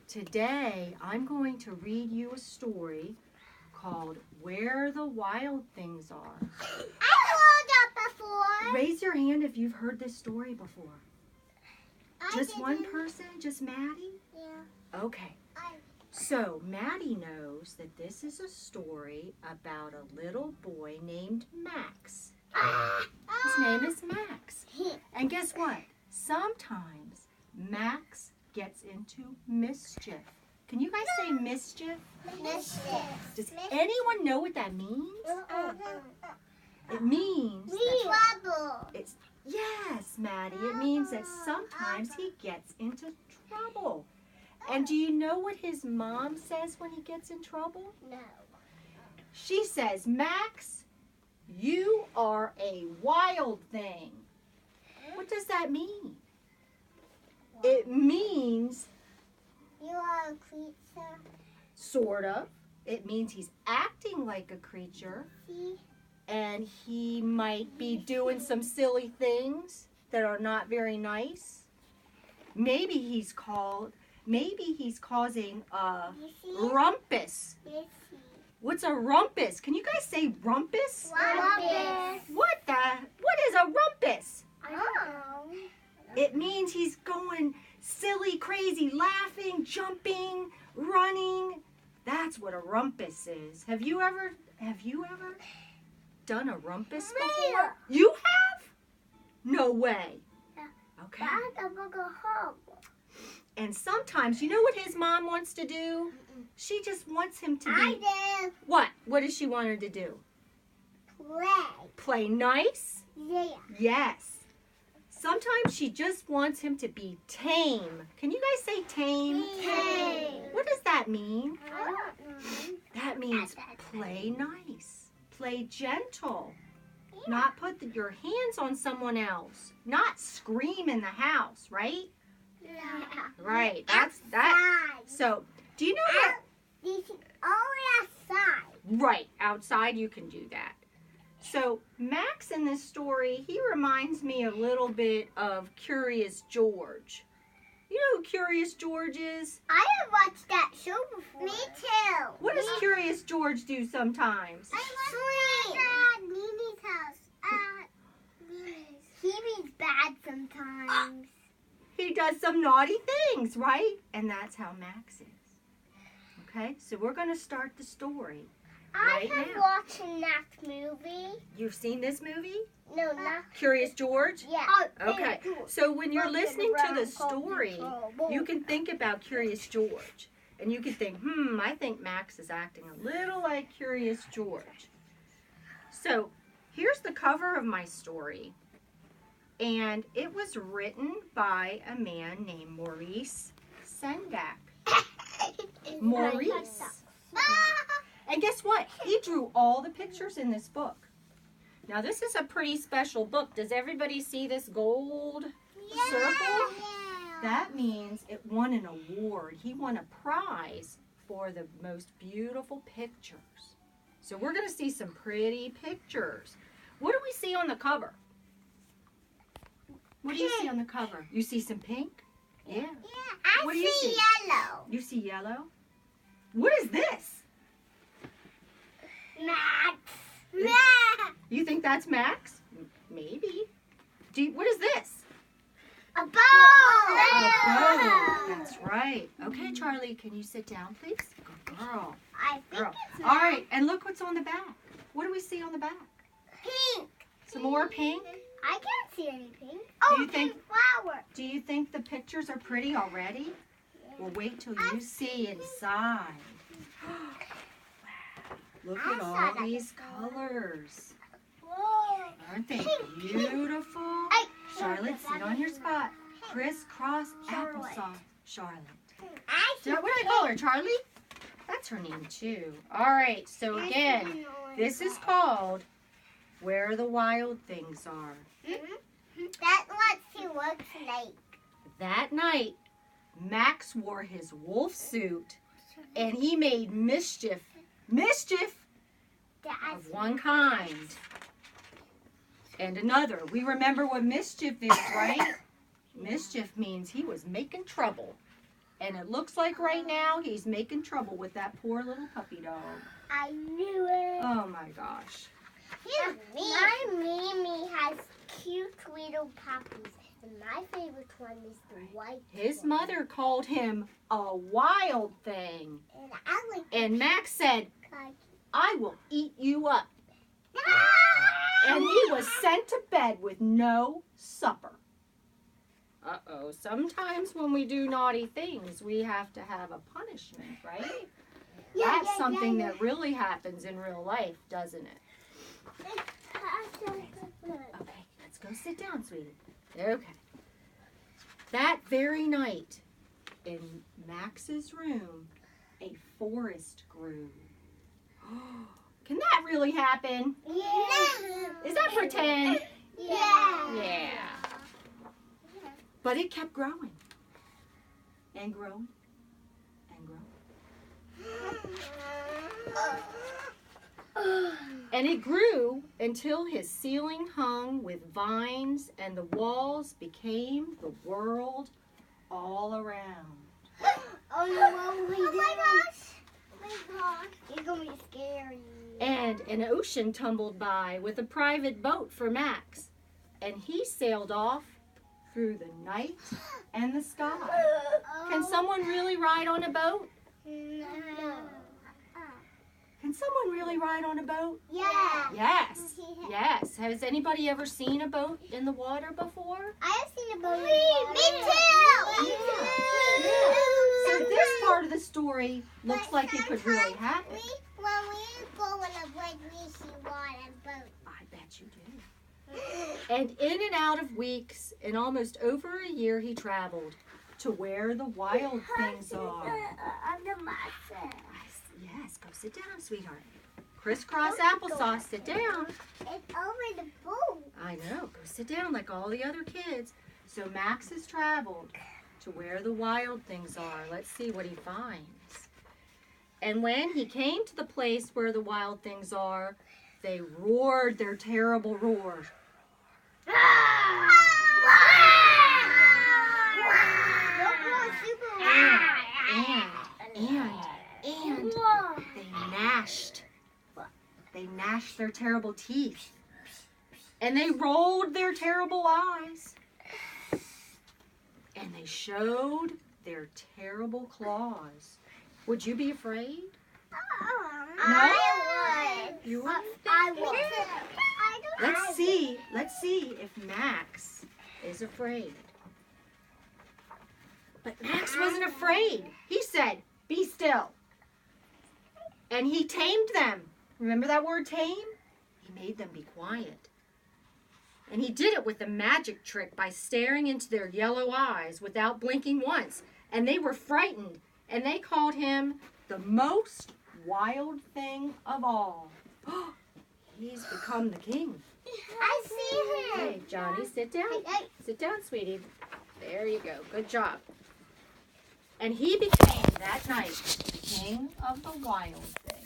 Today, I'm going to read you a story called Where the Wild Things Are. I've heard that before. Raise your hand if you've heard this story before. Just one person? Just Maddie? Yeah. Okay. So, Maddie knows that this is a story about a little boy named Max. His name is Max. And guess what? Sometimes Max gets into mischief. Can you guys say mischief? Mischief. Does anyone know what that means? It means Trouble. yes, Maddie. It means that sometimes he gets into trouble. And do you know what his mom says when he gets in trouble? No. She says, Max, you are a wild thing. What does that mean? It means, You are a creature. sort of, it means he's acting like a creature See? and he might be doing some silly things that are not very nice. Maybe he's causing a You see? rumpus. You see? What's a rumpus? Can you guys say rumpus? Rumpus. What is a rumpus? I don't know. It means he's going silly, crazy, laughing, jumping, running. That's what a rumpus is. Have you ever done a rumpus before? You have? No way. Yeah. Okay. I'm gonna go home. And sometimes, you know what his mom wants to do? She just wants him to be... I do. What? What does she want her to do? Play. Play nice? Yeah. Yes. Sometimes she just wants him to be tame. Can you guys say tame? Tame. What does that mean? I don't know. That means play nice. Play gentle. Not put your hands on someone else. Not scream in the house, right? Yeah. Right. That's that. Outside. So, do you know what? You can only outside. Right. Outside you can do that. So, Max in this story, he reminds me a little bit of Curious George. You know who Curious George is? I have watched that show before. Me too. What does Curious George do sometimes? Swing. At Mimi's house. Mimi's. He means bad sometimes. He does some naughty things, right? And that's how Max is. Okay, so we're going to start the story. I Right have now. watched that movie. You've seen this movie? No, not. Curious George? Yeah. Okay, so when you're listening to the story, you can think about Curious George. And you can think, I think Max is acting a little like Curious George. So here's the cover of my story. And it was written by a man named Maurice Sendak. Maurice. And guess what? He drew all the pictures in this book. Now this is a pretty special book. Does everybody see this gold circle? That means it won an award. He won a prize for the most beautiful pictures. So we're going to see some pretty pictures. What do we see on the cover? What do you see on the cover? You see some pink? Yeah. I What do you see see? yellow. You see yellow? What is this? Max. You think that's Max? Maybe. What is this? A bow. Oh, that's right. Okay, Charlie, can you sit down, please? Good girl. I think Girl. it's All right, and look what's on the back. What do we see on the back? pink. Some more pink? I can't see any pink. Do Oh, you think- pink flower. Do you think the pictures are pretty already? Well, wait till you see inside. Look I at saw all that these before. colors. Whoa. Aren't they Pink. beautiful? Hey, Charlotte, sit on your spot. Crisscross Charlotte. applesauce. Charlotte. I see What do I call her? Charlie? That's her name too. All right, so again, this is called Where the Wild Things Are. That's what she looks like. That night, Max wore his wolf suit and he made mischief of one kind and another. We remember what mischief is, right? Mischief means he was making trouble. And it looks like right now he's making trouble with that poor little puppy dog. I knew it. Oh my gosh. My Mimi has cute little puppies. And my favorite one is the white His one. mother called him a wild thing. And I like And Max said, Kaki. I will eat you up. And he was sent to bed with no supper. Uh-oh, sometimes when we do naughty things, we have to have a punishment, right? That's something that really happens in real life, doesn't it? Okay, let's go sit down, sweetie. Okay. That very night, in Max's room, a forest grew. Can that really happen? Yeah. Is that pretend? Yeah. Yeah. But it kept growing. And growing. And growing. And it grew until his ceiling hung with vines and the walls became the world all around. Oh my gosh. Oh my gosh. It's going to be scary. And an ocean tumbled by with a private boat for Max. And he sailed off through the night and the sky. Can someone really ride on a boat? No. Can someone really ride on a boat? Yeah. Yes. Yes. Has anybody ever seen a boat in the water before? I have seen a boat. Me too. So this part of the story looks like it could really happen. When we go on a lake, we see water boat. I bet you do. And in and out of weeks, in almost over a year, he traveled to where the wild things are. Yes, go sit down, sweetheart. Crisscross applesauce, sit down. It's over the boat. I know, go sit down like all the other kids. So Max has traveled to where the wild things are. Let's see what he finds. And when he came to the place where the wild things are, they roared their terrible roar. And they gnashed their terrible teeth. And they rolled their terrible eyes. And they showed their terrible claws. Would you be afraid? I would. You would? I would. Let's see if Max is afraid. But Max wasn't afraid. He said, be still. And he tamed them. Remember that word tame? He made them be quiet. And he did it with a magic trick by staring into their yellow eyes without blinking once. And they were frightened. And they called him the most wild thing of all. He's become the king. I see him. Hey, Johnny, sit down. Sit down, sweetie. There you go. Good job. And he became, that night, the king of the wild things.